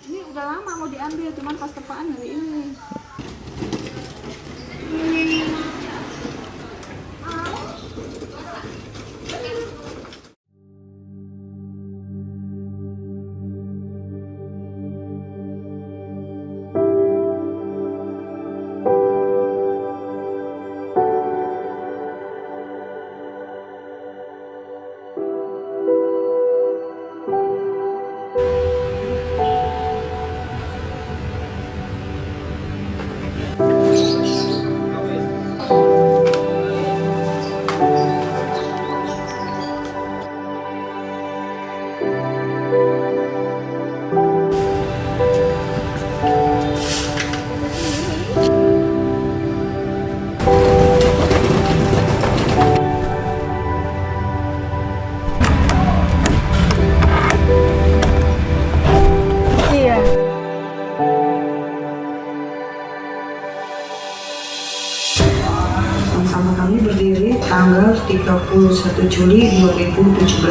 Ini udah lama mau diambil, cuman pas terpaan hari ini. Iya. Sama kami berdiri tanggal 31 Juli 2017,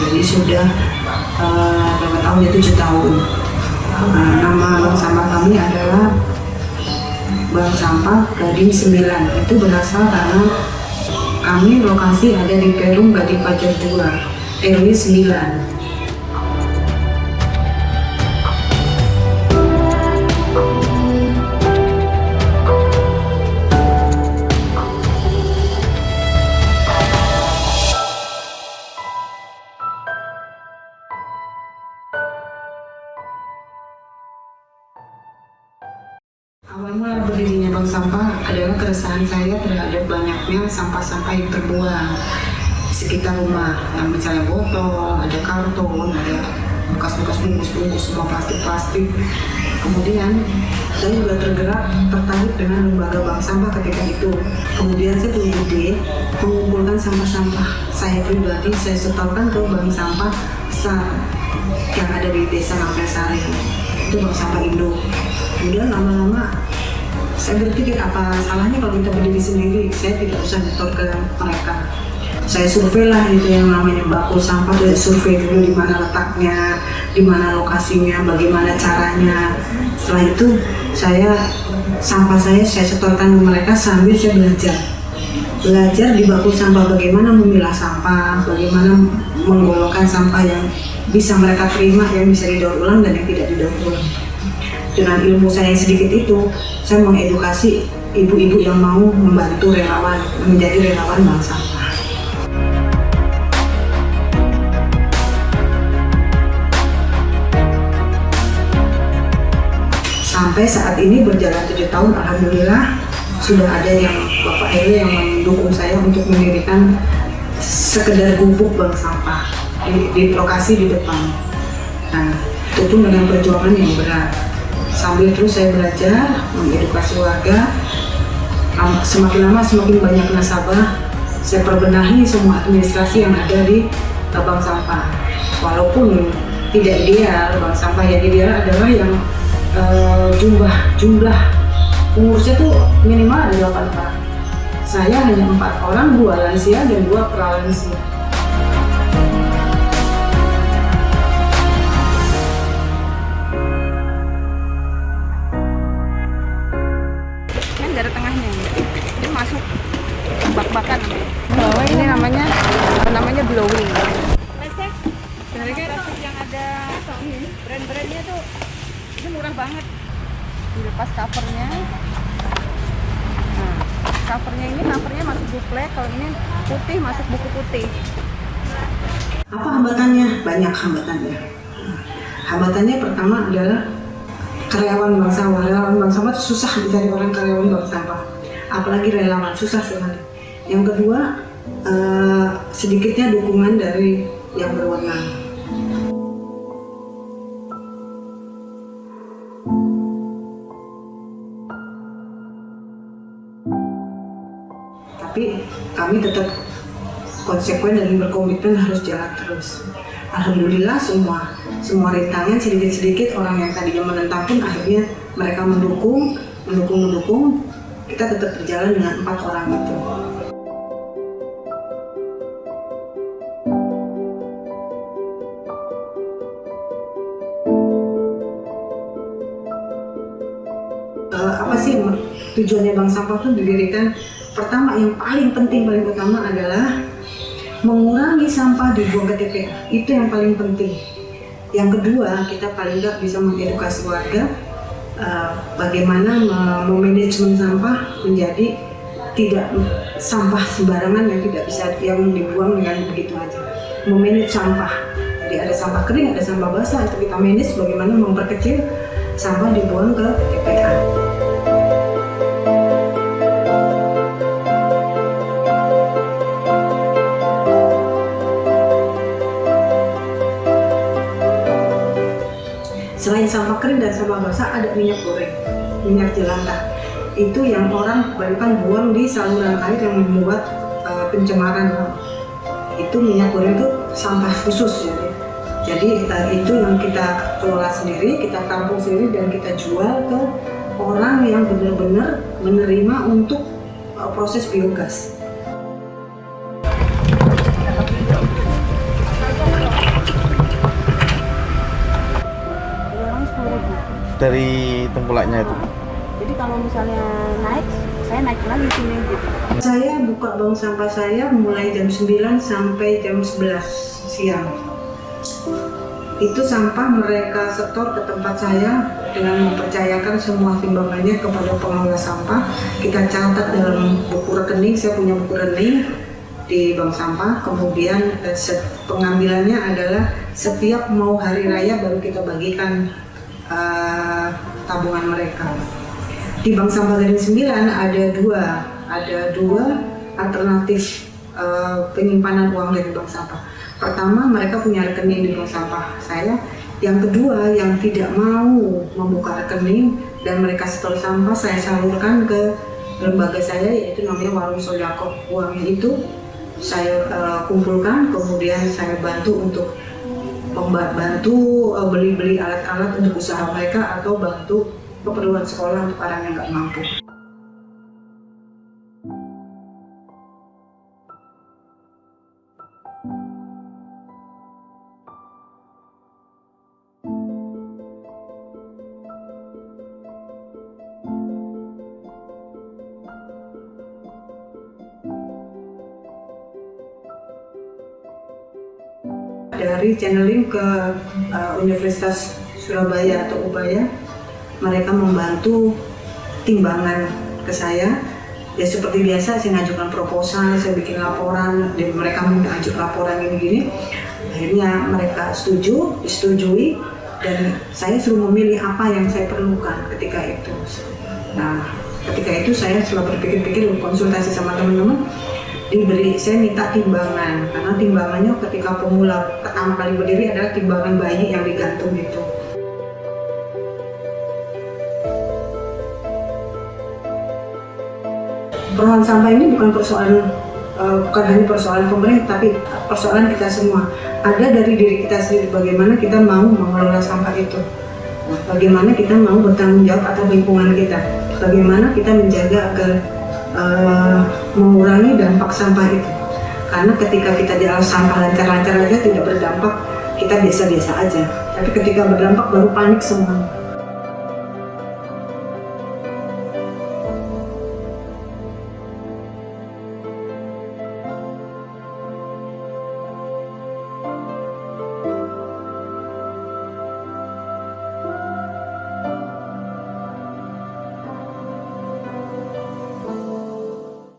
jadi sudah berapa tahun ya, 7 tahun. Nama bank sampah kami adalah Bank Sampah Gading 9. Itu berasal karena kami lokasi ada di Perum Gading Fajar 2, RW 9. Awal mula berdirinya bank sampah adalah keresahan saya terhadap banyaknya sampah-sampah yang terbuang di sekitar rumah, yang misalnya botol, ada karton, ada bekas-bekas bungkus-bungkus, semua plastik-plastik. Kemudian saya juga tertarik dengan lembaga bank sampah ketika itu. Kemudian saya punya ide mengumpulkan sampah-sampah saya pribadi, saya setorkan ke bank sampah besar yang ada di desa Manggasari, itu bank sampah Indo. Kemudian lama-lama saya berpikir apa salahnya kalau kita berdiri sendiri, saya tidak usah nyetor ke mereka. Saya survei lah itu yang namanya bakul sampah, saya survei dulu di mana letaknya, di mana lokasinya, bagaimana caranya. Setelah itu sampah saya setorkan ke mereka sambil saya belajar di bakul sampah bagaimana memilah sampah, bagaimana menggolongkan sampah yang bisa mereka terima, yang bisa didaur ulang dan yang tidak didaur ulang. Dengan ilmu saya yang sedikit itu, saya mengedukasi ibu-ibu yang mau membantu relawan, menjadi relawan bank sampah. Sampai saat ini berjalan 7 tahun, alhamdulillah sudah ada yang Bapak RW yang mendukung saya untuk mendirikan sekedar gubuk bank sampah di lokasi di depan. Nah, itu pun dengan perjuangan yang berat. Sambil terus saya belajar mengedukasi warga, semakin lama semakin banyak nasabah, saya perbenahi semua administrasi yang ada di bank sampah. Walaupun tidak ideal, bank sampah yang ideal adalah yang jumlah pengurusnya tuh minimal ada 8 orang. Saya hanya 4 orang, 2 lansia dan 2 pralansia. Dari tengahnya ini masuk bak-bakan. Ini namanya blowing. Dari plastik yang ada brand-brandnya tuh ini murah banget. Dilepas covernya. Nah, covernya masuk buklek, kalau ini putih masuk buku putih. Apa hambatannya? Banyak hambatannya. Hambatannya pertama adalah karyawan bank sampah. Relawan bank sampah itu susah dicari orang karyawan bank sampah, apalagi relawan, susah sekali. Yang kedua, sedikitnya dukungan dari yang berwenang. Tapi kami tetap konsekuen dan berkomitmen harus jalan terus. Alhamdulillah semua rintangan sedikit-sedikit orang yang tadinya menentang pun akhirnya mereka mendukung. Kita tetap berjalan dengan 4 orang itu. apa sih tujuannya bank sampah itu didirikan? Pertama, yang paling penting, paling utama adalah mengurangi sampah dibuang ke TPA. Itu yang paling penting. Yang kedua, kita paling nggak bisa mengedukasi warga bagaimana memanajemen sampah menjadi tidak sampah sembarangan yang tidak bisa yang dibuang dengan begitu aja. Memanage sampah. Jadi ada sampah kering, ada sampah basah, itu kita manage bagaimana memperkecil sampah dibuang ke TPA. Selain sampah kering dan sampah basah, ada minyak goreng, minyak jelantah. Itu yang orang kebanyakan buang di saluran air yang membuat pencemaran. Itu minyak goreng itu sampah khusus ya. Jadi itu yang kita kelola sendiri, kita tampung sendiri dan kita jual ke orang yang benar-benar menerima untuk proses biogas. Dari tengkulaknya itu. Jadi kalau misalnya naik, saya naik lagi sini gitu. Saya buka bank sampah saya mulai jam 9 sampai jam 11 siang. Itu sampah mereka setor ke tempat saya dengan mempercayakan semua timbangannya kepada pengelola sampah. Kita catat dalam buku rekening, saya punya buku rekening di bank sampah. Kemudian pengambilannya adalah setiap mau hari raya baru kita bagikan tabungan mereka. Di bank sampah Gading 9 ada dua alternatif penyimpanan uang dari bank sampah. Pertama, mereka punya rekening di bank sampah saya. Yang kedua, yang tidak mau membuka rekening dan mereka setor sampah, saya salurkan ke lembaga saya, yaitu namanya Warung Sodako. Uangnya itu saya kumpulkan, kemudian saya bantu untuk beli alat-alat untuk usaha mereka atau bantu keperluan sekolah untuk orang yang nggak mampu. Dari channeling ke Universitas Surabaya atau Ubaya, mereka membantu timbangan ke saya. Ya seperti biasa, saya ngajukan proposal, saya bikin laporan, dan mereka minta ajukan laporan gini-gini. Akhirnya mereka disetujui, dan saya suruh memilih apa yang saya perlukan ketika itu. Nah, ketika itu saya setelah berpikir-pikir, konsultasi sama teman-teman, saya minta timbangan, karena timbangannya ketika pemula pertama kali berdiri adalah timbangan bayi yang digantung gitu. Persoalan sampah ini bukan hanya persoalan pemerintah, tapi persoalan kita semua. Ada dari diri kita sendiri, bagaimana kita mau mengelola sampah itu, bagaimana kita mau bertanggung jawab atas lingkungan kita, bagaimana kita menjaga agar mengurangi dampak sampah itu. Karena ketika kita di alas sampah lancar-lancar aja tidak berdampak, kita biasa-biasa aja. Tapi ketika berdampak baru panik semua.